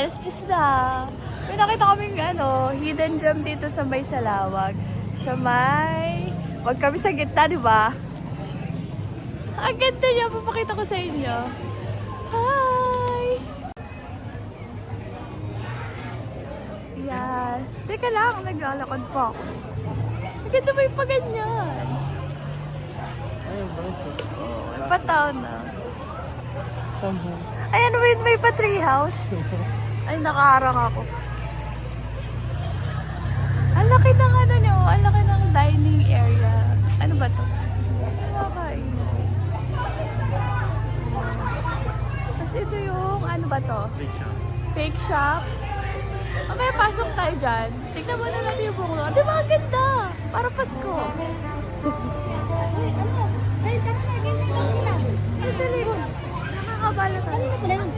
alas 10 na. May nakita kaming hidden gem dito sa may Salawag. Sa may... Wag kami sa gitna, di ba? Ang ganda niya. Papakita ko sa inyo. Hi! Yan. Teka lang, naglalakad pa ako. Ang ganda ba yung paganyan? May pataw na. Ayan, wait, may pa treehouse. Ay, nakaharang ako. Ang laki ng niyo, ang laki ng dining area. Ano ba to? Nakakain. Tapos ito yung, ano ba to? Fake shop. Okay, pasok tayo dyan. Tignan mo na natin yung bungo. Di ba, ang ganda? Para Pasko. Ay, ano? Ay, tara na, ganyan daw sila. Ay, dali. Nakakabala tayo. Kanina pala yun.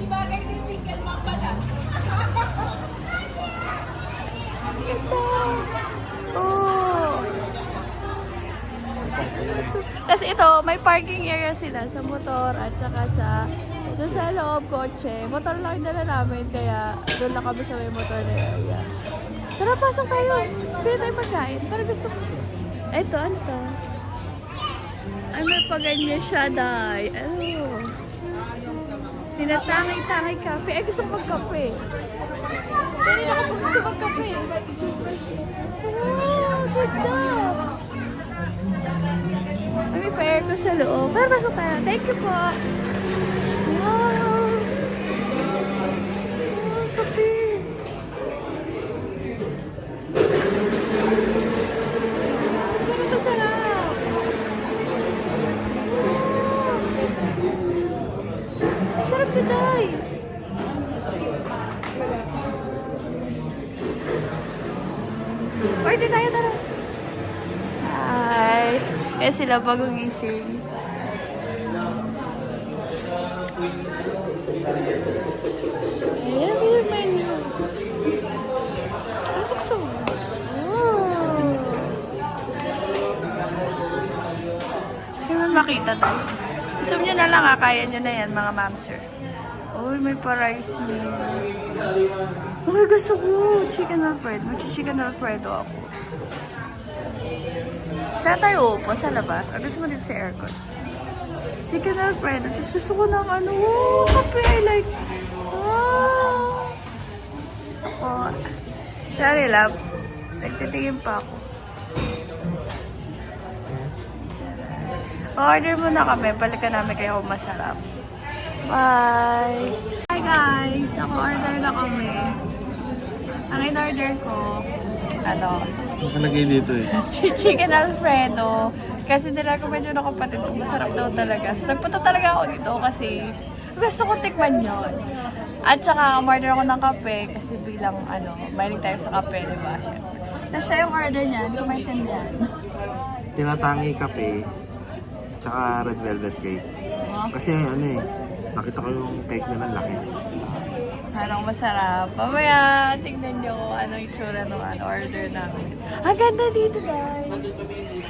Ibagay din single mom pala. Ganda. Oh. Tapos ito, may parking area sila sa motor at saka sa doon sa loob kotse. Motor lang yung dala namin kaya doon lang kami sa may motor na area. Tara, pasok tayo. Pwede tayo magkain. Para gusto ko. Ito, ano to? Ay, may paganyan siya, day. Ano? Sinatangay-tangay kape. Ay, gusto ko magkape. Dali na ako gusto magkape. Wow, ganda. Ay, may pa-air ko sa loob. Pero pasok tayo. Thank you po. Wow. Oh, kape. Ganun kasarap. Wow. Sarap na, day. Order tayo, tara. Hi. Eh sila pag-ugising. Ayan yung menu. Ano bukso? Wow. Hindi mo makita tayo. Gusto nyo na lang, kaya nyo na yan, mga ma'am sir. Uy, may pa-rice meal. Okay, gusto ko. Chicken Alfredo. Mag-chicken Alfredo ako. Saan tayo upo? Sa labas? O gusto mo dito sa aircon? Chicken Alfredo. Tapos gusto ko ng kape. I like. Oh. Gusto ko. Sorry, love. Nagtitingin pa ako. Order muna kami. Balikan namin kayo kung masarap. Bye! Hi guys! Naka-order na kami. Ang in-order ko, Nakalagay dito eh. chicken Alfredo. Kasi nila ko medyo ng kapatid ko, masarap daw talaga. So nagpunta talaga ako dito kasi gusto ko tikman yun. At saka umorder ako ng kape kasi bilang mahilig tayo sa kape, di ba? Tapos siya yung order niya, hindi ko maintindihan. Tinatangi kape, tsaka red velvet cake. Kasi nakita ko yung cake na laki. Anong masarap. Mamaya, tignan nyo kung ano yung tsura ng order namin. Ang ganda dito, guys.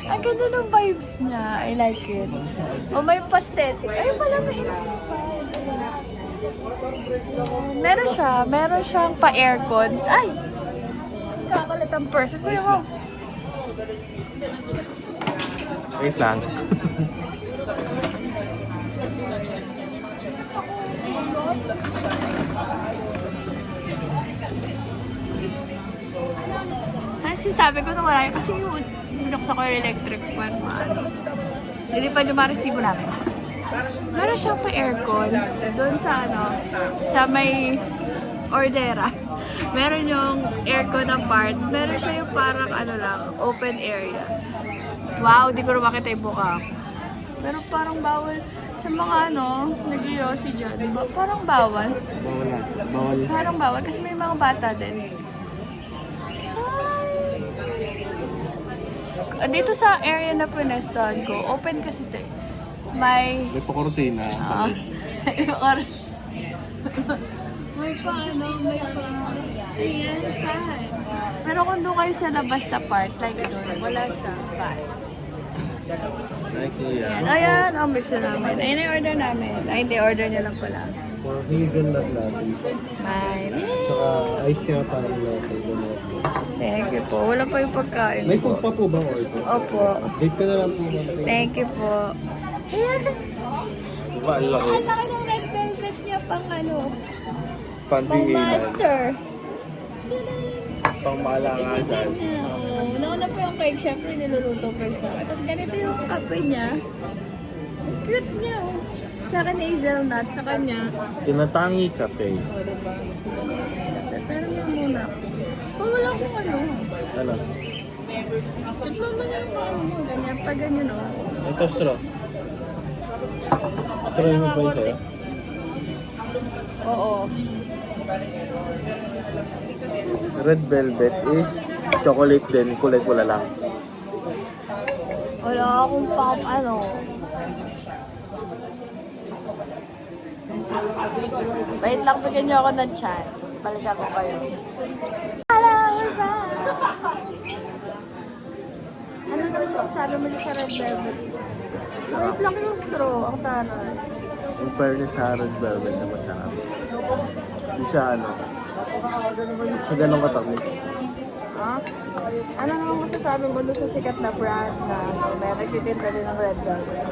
Ang ganda ng vibes niya. I like it. O, may pastetic. Ay, pala may meron siyang pa-aircon. Ay! Kakalit ang person. Kuya mo. Wait lang. Kasi sabi ko nung wala kasi yung binuksan ko yung electric fan, hindi pa yung ma-receive namin. Meron siyang pa-aircon doon sa sa may ordera. Meron yung aircon apart. Meron siya yung parang open area. Wow, di ko rin makita yung buka. Pero parang bawal sa mga nag-iossi dyan. Parang bawal. Bawal na. Bawal. Parang bawal kasi may mga bata din. Dito sa area na pinestuhan ko, open kasi ito. May May pakortina. may pa. Ayan, fan. Pero kung doon kayo sa labas na part, like doon, wala siya. Fan. Like kuya. Ayan, mix na namin. Ayan yung order namin. Ay, hindi, order niya lang pala. Or hazelnut latte. Ay, Saka iced tea at latte. Ganun. thank you po. Wala pa yung pagkain May po. cook pa po ba order? Opo. Date ko na lang po ma'am. Thank you po. Ayan. Diba, ang laki. Ang laki ng red velvet niya pang ano, pang Pantinginan. master. Pang maalangasan. Oo. Nauna po yung cake, syempre niluluto ko sa akin. Tapos ganito yung kape niya. Ang cute niya. Oh. Sa akin hazelnut, sa kanya. Tinatangi cafe. O, diba? Pero yung muna. Oh, wala akong ano. Ano? Tignan mo na yung ano mo. Ganyan, pag ganyan o. Ito straw. Straw mo ba yung sa'yo? Oo. Red velvet is chocolate din, kulay pula lang. Wala akong pang ano. Wait lang, bigyan niyo ako ng chance. Balikan ko kayo. Hello, we're back! Ano naman masasabi mo sa red velvet? Swipe lang yung straw, ang taray. In fairness sa red velvet na masarap. Hindi siya ano. Hindi siya ganun katamis. Ha? Ano naman masasabi mo doon sa sikat na brand na may nagtitinda din ng red velvet?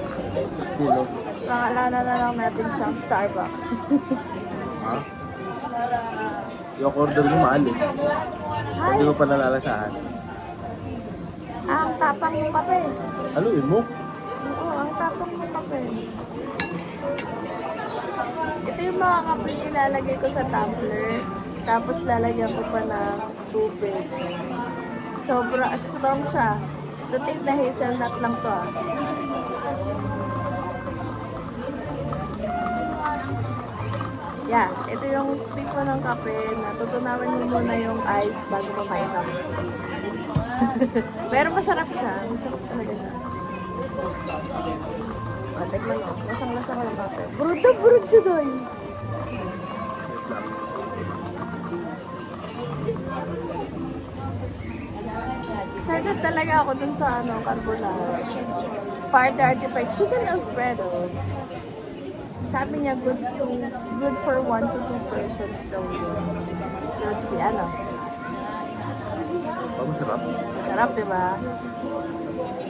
Sino? Pangalala na lang natin siyang Starbucks. Ha? Yung order mo mahal eh. Hindi ko pa nalalasahan. Ang tapang ng kape. Haluin mo? Oo, ang tapang ng kape. Ito yung mga kape ilalagay ko sa tumbler. Tapos lalagyan ko pa ng tubig. Sobra strong siya. Tutik na hazelnut lang to ah. Yeah, ito yung tipo ng kape na tutunawan mo muna yung ice bago mamainom. Pero masarap siya. Masarap talaga siya. O, tignan mo. Lasang-lasa ko ng kape. Burod na burod siya doon. Wait lang. Excited talaga ako dun sa ano, carbonara. Parte artifact chicken Alfredo. Sabi niya good for 1 to 2 persons daw yun. Kasi ano, Oh, masarap. masarap diba?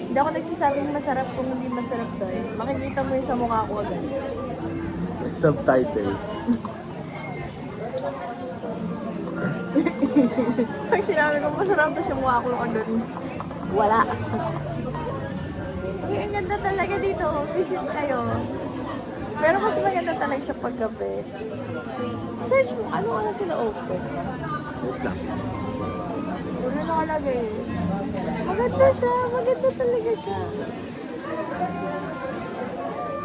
Hindi ako nagsasabing masarap kung hindi masarap doon. Makikita mo yun sa mukha ko agad. Subtitle. Pag sinabi ko masarap to sa mukha ko agad. Wala. Ang ganda talaga dito. Visit kayo. Pero mas maganda talaga siya paggabi. Search mo, ano wala sila open? Wait lang. Wala nakalagay. Maganda siya, maganda talaga siya.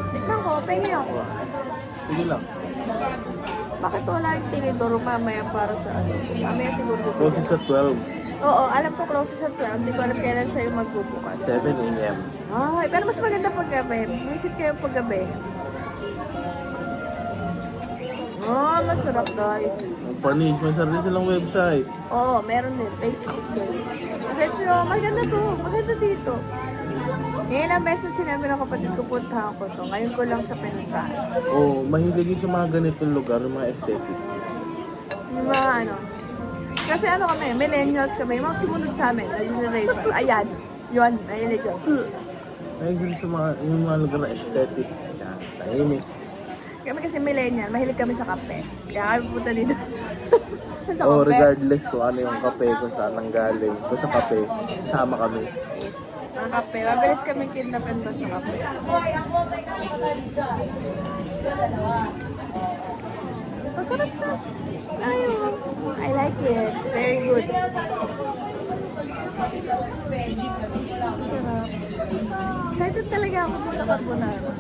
Tignan ko, pengi ako. Sige lang. Bakit wala yung tinidor mamaya para sa ano? Mamaya siguro Closes bubuksan. at 12. Oo, alam ko closes at 12. Hindi ko alam kailan siya yung magbubukas. 7 a.m. Ay, pero mas maganda paggabi. Visit kayo paggabi. Oh, masarap guys. Ang panis, masarap din silang website. Oo, meron din. Facebook din. Kasi maganda to. Maganda dito. Ngayon ang beses sinabi ng kapatid ko, puntahan ko to. Ngayon ko lang siya pinuntahan. Oh, mahilig yun sa mga ganitong lugar, yung mga aesthetic. Yung mga ano. Kasi ano kami, millennials kami. Yung mga sumunod sa amin, na generation. Ayan. Yun, mahilig yun. Mahilig sa mga, yung mga lugar na aesthetic. Yan, tahimik. Kami kasi millennial, mahilig kami sa kape. Kaya kami punta dito. sa Oh, kape. regardless kung ano yung kape, kung saan ang galing. Kung sa kape, sasama kami. Yes. Ang kape. Mabilis kami kidnapin doon sa kape. Masarap siya. Ayun. I like it. Very good. Masarap. Excited talaga ako sa carbonara.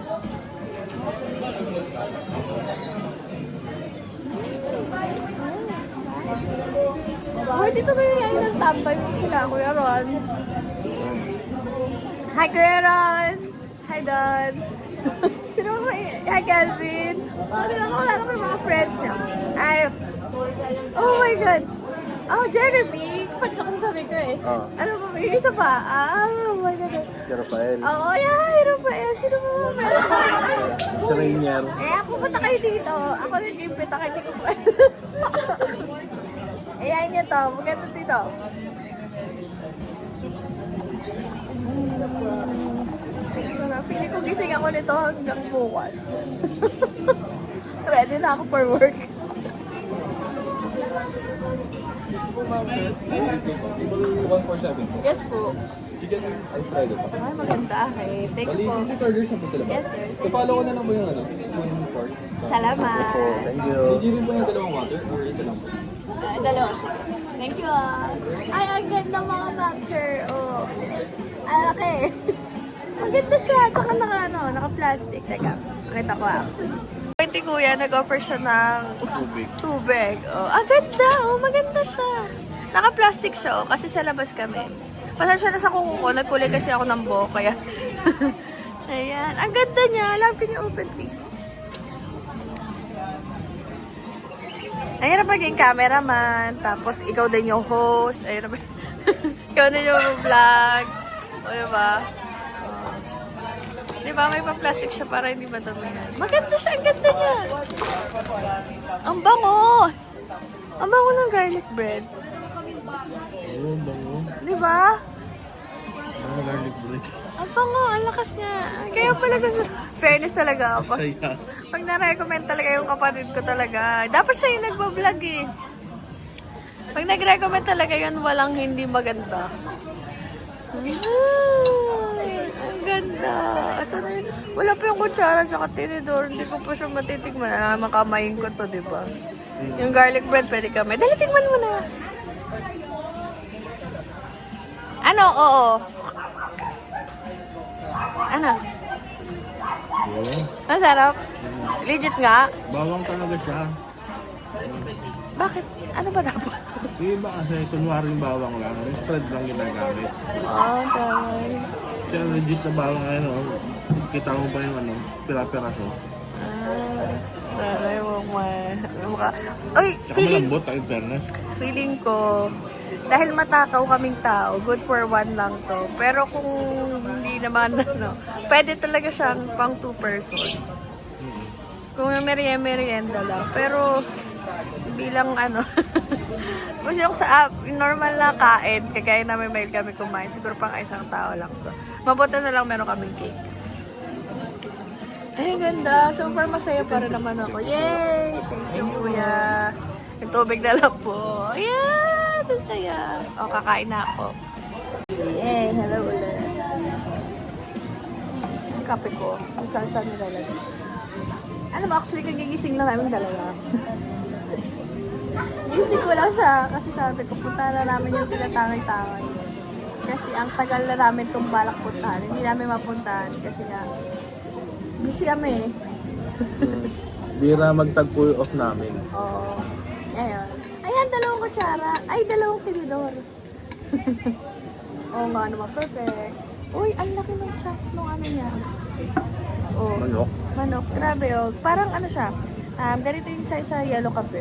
Uy, dito kayo yung ng tambay mo sila, Kuya Ron. Hi, Kuya Ron! Hi, Don! Sino mo? Hi, Calvin! Wala kami mga friends niya. Ay, oh my God! Oh, Jeremy! Pati ako sabi ko eh. Ah. Ano ba? May isa pa? Ah, oh my God. Si Rafael. Oo, yeah, Rafael. Sino mo? Si Rainier. Eh, pupunta kayo dito. Ako rin yung pita kayo dito. Ayan niyo to. Maganda dito. Pili ko gising ako nito hanggang bukas. Ready na ako for work. Yes po. Chicken Alfredo pa. Ay, maganda. Okay. Thank you Bali, po. hindi orders na po sila ba? Yes, sir. So, follow ko na lang po yung spoon pork. Salamat. Thank you. Hindi rin po yung dalawang water or isa lang po? Dalawa, sige. Thank you ah. Ay, ang ganda mga boxer. Oh. Ah, okay. Maganda siya. Tsaka naka-plastic. Teka, pakita ko ah. Si kuya, nag-offer siya ng tubig. Oh, ang ganda. Oh, maganda siya. Naka-plastic siya, oh, kasi sa labas kami. Pasensya na sa kuko ko. Nagkulay kasi ako ng buhok, kaya. Ayan. Ang ganda niya. Love, can you open, please? Ang hirap maging cameraman, tapos ikaw din yung host. Ang hirap. Ikaw din yung vlog. O, diba? Diba, may pa-plastic siya para hindi madamingan. Maganda siya, ang ganda niya. Ang bango. Ang bango ng garlic bread. Ayun, bango. Diba? Bango garlic bread. Ang bango, ang lakas niya. Kaya pala gusto. Fairness talaga ako. Saya. Pag na-recommend talaga yung kapatid ko talaga. Dapat siya yung nagbablog eh. Pag nag-recommend talaga yun, walang hindi maganda. Ay, ang ganda. Asa na yun? Wala pa yung kutsara tsaka tinidor. Hindi ko pa siya matitigman. Alam naman kamayin ko to, di ba? Yung garlic bread, pwede kami. Dali, tingnan mo na. Ano? Oo. Ano? Ayun. Masarap? Legit nga? Bawang talaga siya. Bakit? Ano ba dapat? Yung iba kasi kunwaring bawang lang. Yung spread lang ginagamit. Oh, damay. Kaya legit na bawang ano. Kita mo pa yung pira-piraso. Taray mo mukha. Uy, Tsaka malambot ang fairness. feeling ko, dahil matakaw kaming tao, good for one lang to. Pero kung hindi naman, pwede talaga siyang pang 2 person. Kung merienda lang. Pero, bilang kasi yung sa yung normal na kain, kagaya namin may kami kumain, siguro pang isang tao lang to. Mabuti na lang meron kaming cake. Ay, ganda. Super masaya pa rin naman ako. Yay! Thank you, kuya. Yung tubig na lang po. Yeah! Ang saya. O, kakain na ako. Yay! Hello ulit. Yung kape ko. Ang saan nilalagay. Ano ba? Actually, kagigising lang namin dalawa. Gising ko lang siya kasi sabi ko, punta na namin yung tinatangay-tangay. Kasi ang tagal na namin itong balak puntahan. Hindi namin mapuntahan kasi nga busy kami. Bira magtagpo off namin. Oo. Ngayon. Ayan, dalawang kutsara. Ay, dalawang tinidor. Oo nga naman, perfect. Uy, ang laki ng chop nung ano niya. Oh. Manok. Manok. Grabe, oh. Parang ano siya. Ganito yung size sa yellow kape.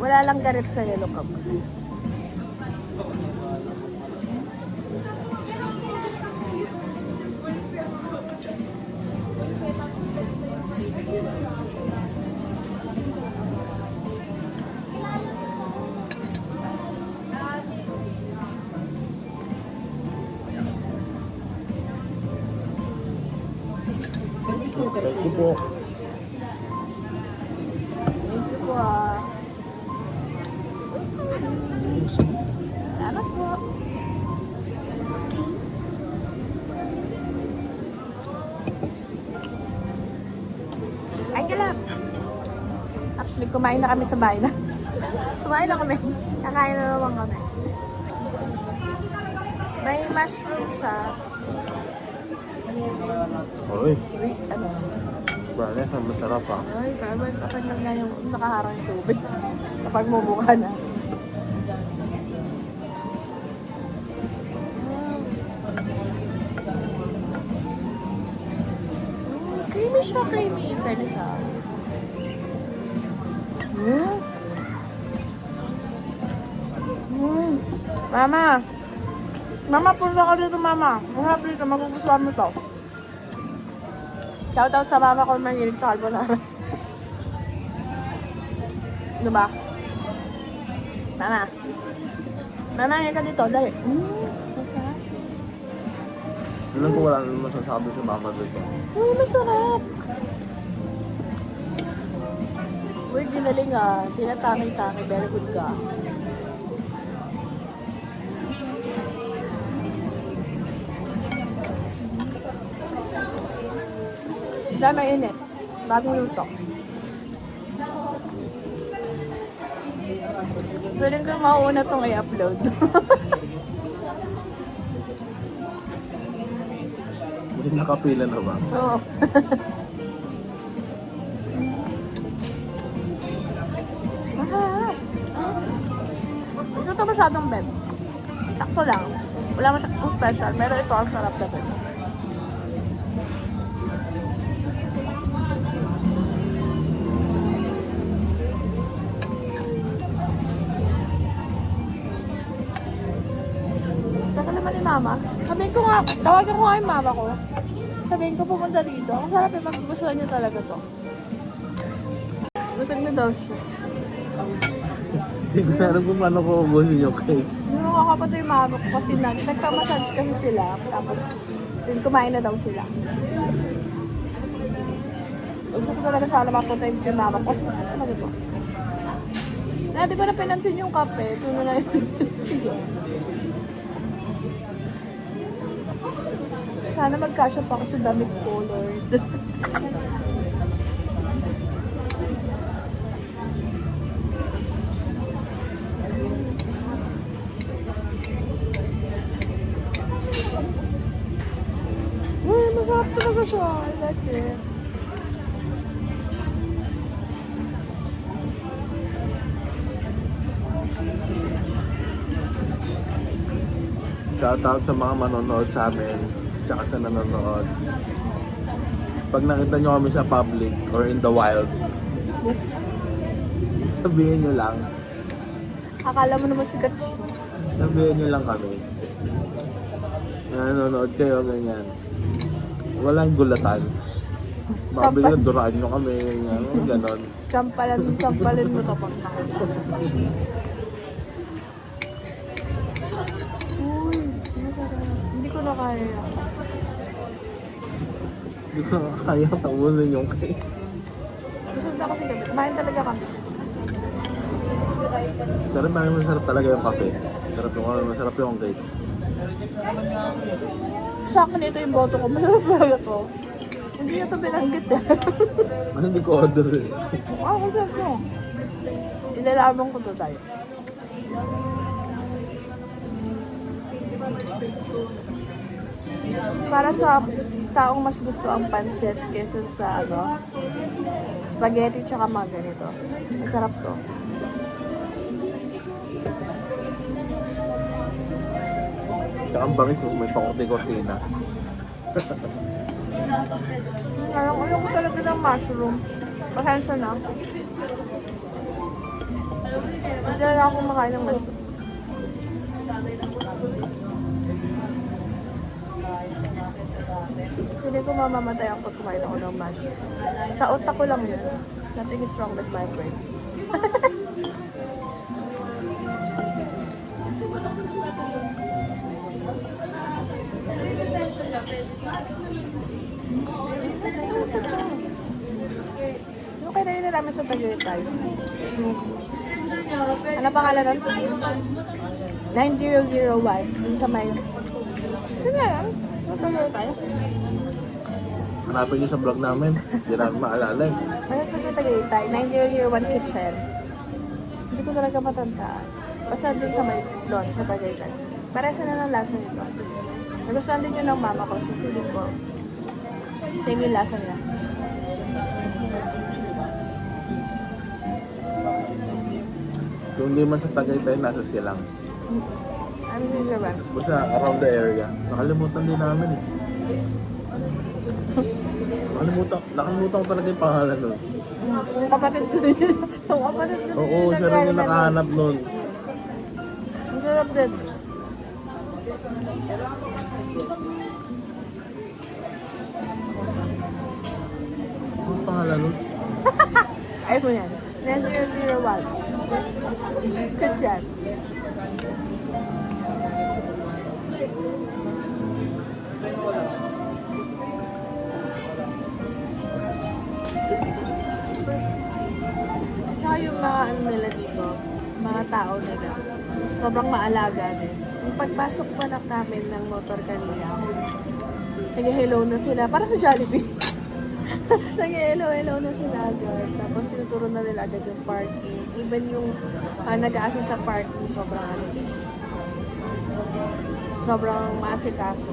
Wala lang ganito sa yellow cup. Thank you po. Thank you po ah. Salamat po. Ay, kalap. Actually, kumain na kami sa bahay na. Kumain na kami. Kakain na naman kami. May mushroom siya. Uy, Uy, ano? bale, ang masarap ah. Ay, pero kapag nga yung nakaharang yung tubig. Kapag mumuka na. Creamy siya, creamy. Pwede siya. Mama! Mama, punta ka dito, mama. Masarap dito, magugustuhan mo to. Shoutout sa mama ko mahilig sa carbonara. Diba? Mama. Mama, ngayon ka dito, dali. Alam ko wala naman masasabi sa mama dito. Uy, masarap. Uy, ginaling ah. Tinatangay-tangay. Very good ka. Dami init. Bagong luto. Pwede kang mauuna itong i-upload. Hindi nakapila na ba? Oo. Mahal. Ito ito masyadong bed. Sakto lang. Wala masyadong special. Pero ito ang sarap na bed. Saka naman ni mama. Sabihin ko nga, tawagan ko nga yung mama ko. Sabihin ko pumunta dito. Ang sarap yung magugustuhan niya talaga to. Busog na daw siya. Hindi ko na alam kung paano ko ubusin yung cake. Yung mga kapatid yung mama ko kasi nagpa-massage kasi sila. Tapos, yun, kumain na daw sila. Gusto ko talaga sana mapunta yung mama ko. Kasi gusto ko talaga ito. Di ko na pinansin yung kape. Tuno na yun. Sana magkasya pa ako sa damit ko, Lord. Uy, masarap talaga siya. I like it. Shoutout sa mga manonood sa amin, tsaka sa nanonood. Pag nakita nyo kami sa public or in the wild, sabihin nyo lang. Akala mo naman sigat siya. Sabihin nyo lang kami. Nanonood kayo, ganyan. Walang gulatan. Baka bigla duraan nyo kami, ganyan, ganon. Sampalin mo to pag nakita. Uy, masarap. Hindi ko na kaya. Hindi ko na kaya tapusin yung cake. Busog na kasi gabi. Kumain talaga kami. Pero masarap talaga yung kape. Masarap yung cake. Sa akin ito yung boto ko. Masarap talaga to. Hindi ito binanggit eh. Ano hindi ko order eh. Masarap mo. Ilalamang ko to tayo. Para sa taong mas gusto ang pancit kaysa sa spaghetti tsaka mga ganito. Masarap to. Tsaka ang bangis, may pakunti-kunti na. Ayaw ko talaga ng mushroom. Pasensya na. Hindi na ako makain ng mushroom. Hindi ko mamamatay ang pag kumain ako ng mushroom. Sa utak ko lang yun. Nothing is wrong with my brain. Yung kaya na namin sa Tagaytay. Ano pangalan nun? 9001. Yung sa may... Ano yan? Sa Tagaytay? Hanapin nyo sa vlog namin. Hindi namin maalala eh. Ano sa Tagaytay? 9001 Kitchen. Hindi ko talaga matandaan. Basta din sa may doon, sa Tagaytay. Paresa na ng lasa nito. Nagustuhan din yun ng mama ko. So, feeling ko. Same yung lasa niya. Kung hindi man sa Tagaytay, nasa Silang. Ano yung sirban? Basta around the area. Nakalimutan din namin eh. Nakalimutan ko talaga yung pangalan nun. Yung kapatid ko yun. Yung kapatid ko Oo, siya rin yung nakahanap nun. Ang sarap din. Ano pangalan nun? Ay mo yan. 9001. Good job. Tsaka yung mga ano nila dito, mga tao nila, sobrang maalaga din. Yung pagpasok pa lang namin ng motor kanina, nag-hello na sila, para sa Jollibee. Nag-hello na sila agad. Tapos tinuturo na nila agad yung parking. Even yung nag-a-assist sa parking, sobrang ano din. Sobrang maasikaso.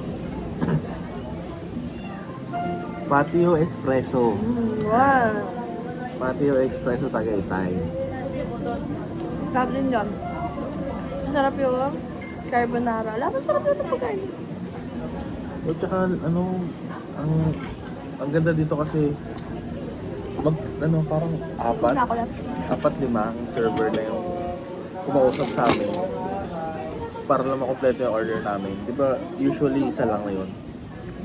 Patio Espresso. Wow! Patio Espresso Tagaytay. Sarap din yun. Masarap yung carbonara. Alam mo, sarap yun ang pagkain. At saka ano, ang ganda dito kasi parang Una ako lang. 4-5 ang server na yung kumausap sa amin para lang makompleto yung order namin. Di ba usually isa lang na yun.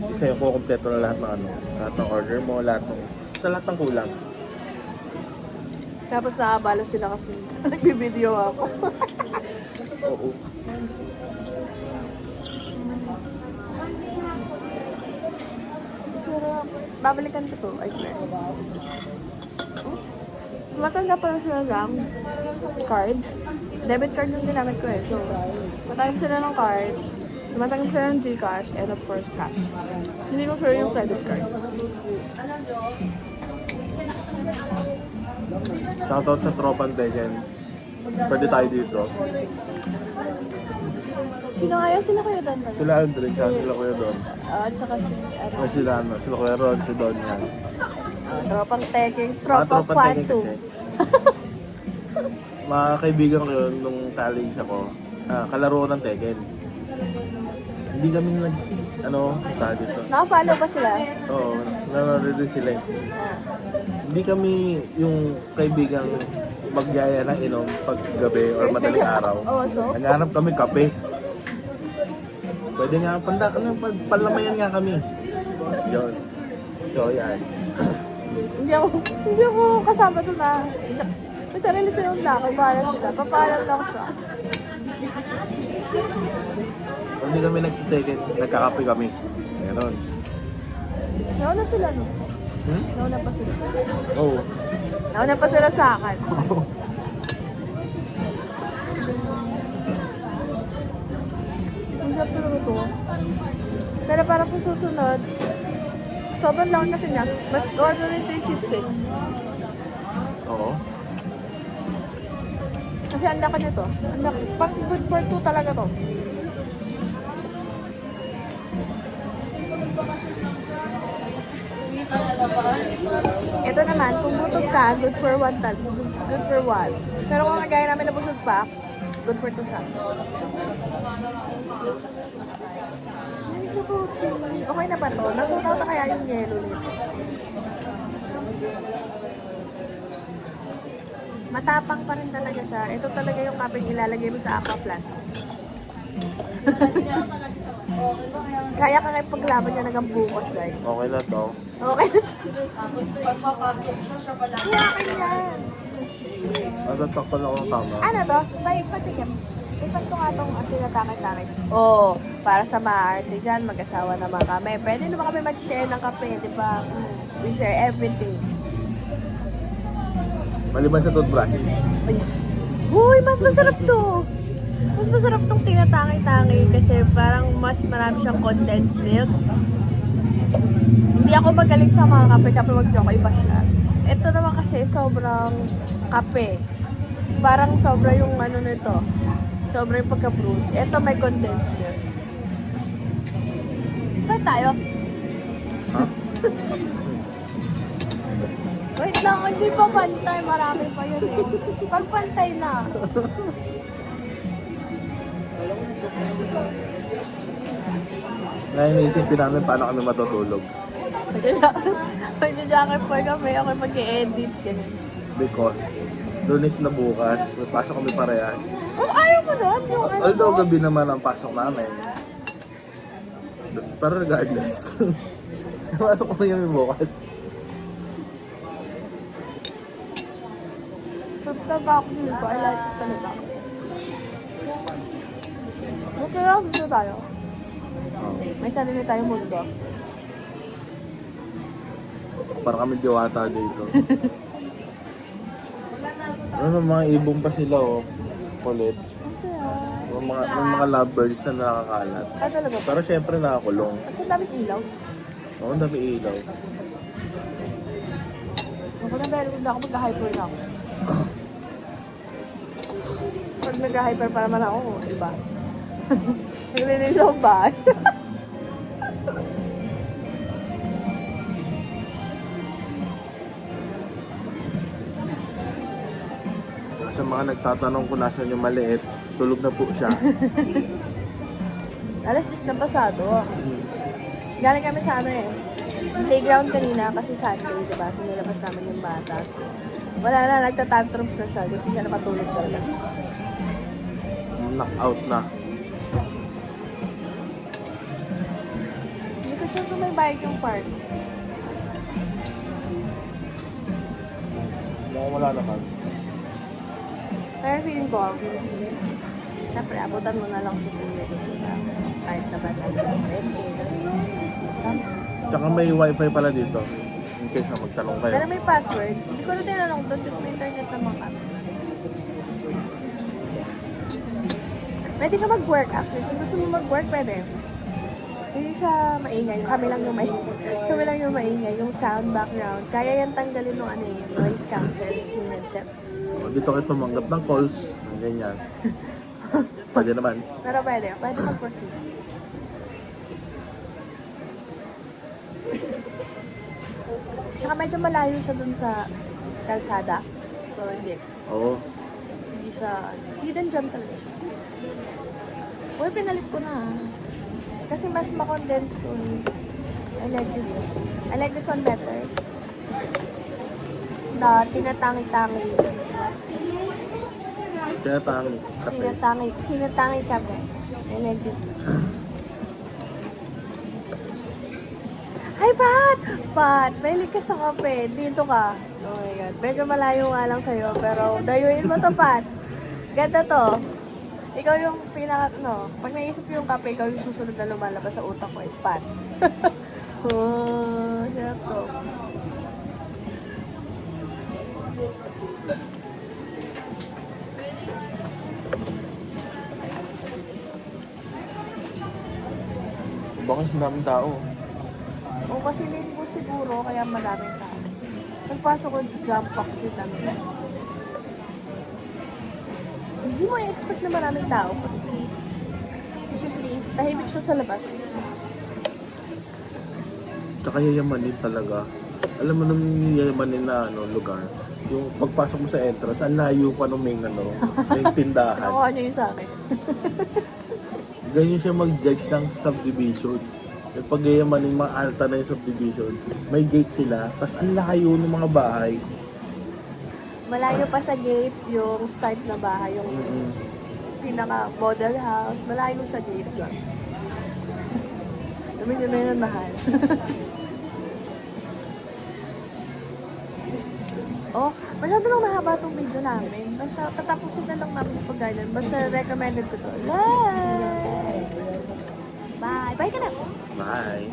Isa yung kukompleto na lahat ng lahat ng order mo, lahat ng kulang. Tapos nakabala sila kasi nagbibideo ako. Oo. Sarap. Babalikan ko to, I swear. Matanda pa lang sila ng cards. Debit card yung ginamit ko eh. So, matangin sila ng card. Matangin sila ng Gcash and of course cash. Hindi ko sure yung credit card. Shoutout sa Tropan Tegen. Pwede tayo dito. Sino kaya? Sino kayo doon? Sila Aldrin, sila Kuya Don. At saka Sila Kuya Ron, si Don yan. tropang teking, Mga tropang Tropan Tegen kwanto. kasi. Mga kaibigan ko yun nung college ako. Kalaro ng Tekken. Hindi kami tawag dito. Naka-follow ba sila? Oo, nanonood din sila eh. Hindi kami yung kaibigang magyaya ng inom pag gabi or madaling araw. Oo, so? Naghanap kami kape. Pwede nga, palamayan nga kami. Yun. So, yan. Hindi ako kasama doon na. May sarili silang lakay, bahala sila. Papaalam lang siya. Kung hindi kami nagsitake, nagkakape kami. Ganon. Nauna sila, no? Hmm? Nauna pa sila. Oo. Nauna pa sila sa akin. Ang sarap talaga ito. Pero para po susunod, sobrang lang kasi niya. Mas order nito yung cheesecake. Oo. Kasi ang laki nito. Ang laki. Pang good for two talaga to. Ito naman, kung gutom ka, good for one tal. Good for one. Pero kung kagaya namin na busog pa, good for two siya. Okay na ba to? Natunaw na kaya yung yellow nito? Matapang pa rin talaga siya. Ito talaga yung kapeng ilalagay mo sa Aqua Plus. Kaya ka ngayon paglaban niya hanggang bukas, guys. Okay na to. Okay na siya. Okay yan. Natatakpan ako ng tama. Ano to? Patikim. Ipan ko nga itong tinatake-take. Oo, para sa maarte dyan, mag-asawa naman kami. Pwede naman kami mag-share ng kape, di ba? We share everything. Maliban sa toothbrush. Uy, mas masarap to. Mas masarap tong tinatake-take kasi parang mas marami siyang condensed milk. Hindi ako magaling sa mga kape-kape, mag-joke, iba siya. Ito naman kasi sobrang kape. Parang sobra yung ano nito. Sobra yung pagka-brew. Ito may condensed milk. Saan tayo? Ha? Wait lang, hindi pa pantay. Marami pa yun eh. Pag pantay na. Ngayon naisipin namin paano kami matutulog. Magja-jacket po kami. Ako mag-i-edit. Because Lunes na bukas, may pasok kami parehas. Oh, ayaw mo doon? Yung ano Although mo? gabi naman ang pasok namin. Pero regardless. Pasok ko na yung bukas. Sabta ba ako dito? I like it talaga. Okay lang, dito tayo. Oh. May sarili tayong mundo. Para kami diwata dito. Ano, mga ibong pa sila, oh. Kulit. Ang saya. May mga lovebirds na nakakalat. Ah, talaga ba? Pero syempre nakakulong. Kasi ang daming ilaw. Oo, ang dami ilaw. Ako na dahil kung ako mag-hyper na ako. Pag nag-hyper pa naman ako, diba? Naglilinis ako ba? Sa mga nagtatanong kung nasan yung maliit, tulog na po siya. Alas 10 na pasado. Galing kami sa ano eh. Playground kanina kasi Sunday, diba? So nilabas namin yung bata. So, wala na, nagtatantrums na siya. Gusto niya na matulog talaga. Knockout na. Hindi ko sure kung may bike yung park. Mukhang wala naman. Pero feeling ko, siyempre, abutan mo na lang sa kuya. Kahit sa bata. Tsaka may wifi pala dito. In case na magtanong kayo. Pero may password. Hindi ko na tinanong doon kasi may internet naman kami. Pwede ka mag-work actually. Kung gusto mo mag-work, pwede. Hindi siya maingay. Kami lang yung maingay. Kami lang yung maingay. Yung sound background. Kaya yan tanggalin ng ano yung noise cancel. Yung headset. O, dito kayo tumanggap ng calls. Ganyan. Pwede naman. Pero pwede. Pwede mag-work dito. Tsaka medyo malayo siya dun sa kalsada. So, hindi. Oo. Hindi siya, hidden gem talaga siya. Uy, pinalit ko na. Kasi mas ma-condense to. I like this one. I like this one better. Na tinatangi-tangi. Kaya tang kape. Tinatangi kape. I like this one. Hi, Pat! Pat, mahilig ka sa kape. Dito ka. Oh my God. Medyo malayo nga lang sa'yo, pero dayuin mo to, Pat. Ganda to. Ikaw yung pinaka, pag naisip ko yung kape, ikaw yung susunod na lumalabas sa utak ko, Pat. Oh, sarap to. Bakit ang daming tao? O kasi linggo siguro, kaya madaming tao. Nagpasok ko, jump pack din kami. Hindi mo i-expect na maraming tao kasi, excuse me, tahimik siya sa labas. Tsaka yayamanin talaga. Alam mo nung yayamanin na lugar, yung pagpasok mo sa entrance, ang layo pa nung may may tindahan. Nakuha niya yun sa akin. Ganyan siya mag-judge ng subdivision. At pag yayamanin, mga alta na yung subdivision, may gate sila, tapos ang layo ng mga bahay. Malayo pa sa gate yung start na bahay, yung pinaka-model house. Malayo sa gate yun. Dami na mahal. Oh, masyado lang mahaba itong video namin. Basta patapusin na lang namin yung pag-garden. Basta recommended ko to. Bye! Bye ka na! Bye!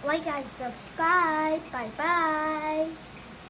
Like and subscribe. Bye bye.